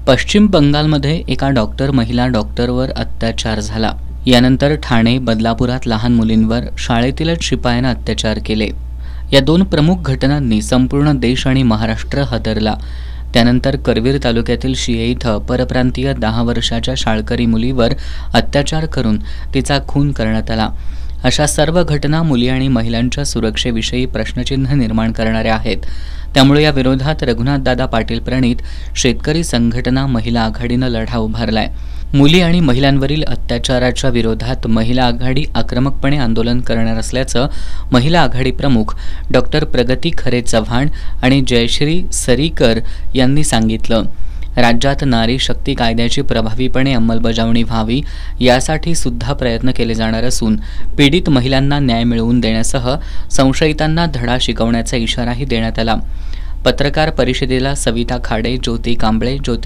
पश्चिम बंगालमध्ये एका महिला डॉक्टरवर अत्याचार झाला. यानंतर ठाणे, बदलापुरात लहान मुलींवर शाळेतीलच शिपायानं अत्याचार केले. या दोन प्रमुख घटनांनी संपूर्ण देश आणि महाराष्ट्र हादरला. त्यानंतर करवीर तालुक्यातील शिये इथं परप्रांतीय 10 वर्षाच्या शाळकरी मुलीवर अत्याचार करून तिचा खून करण्यात आला. अशा सर्व घटना मुली आणि महिलांच्या सुरक्षेविषयी प्रश्नचिन्ह निर्माण करणाऱ्या आहेत. त्यामुळे या विरोधात रघुनाथदादा पाटील प्रणित शेतकरी संघटना महिला आघाडीनं लढा उभारलाय. मुली आणि महिलांवरील अत्याचाराच्या विरोधात महिला आघाडी आक्रमकपणे आंदोलन करणार असल्याचं महिला आघाडी प्रमुख डॉक्टर प्रगती खरे चव्हाण आणि जयश्री सरीकर यांनी सांगितलं. राज्यात नारी शक्ती कायद्याची प्रभावीपणे अंमलबजावणी व्हावी यासाठी सुद्धा प्रयत्न केले जाणार असून पीडित महिलांना न्याय मिळवून देण्यासह संशयितांना धडा शिकवण्याचा इशाराही देण्यात आला. पत्रकार परिषदेला सविता खाडे, ज्योती कांबळे,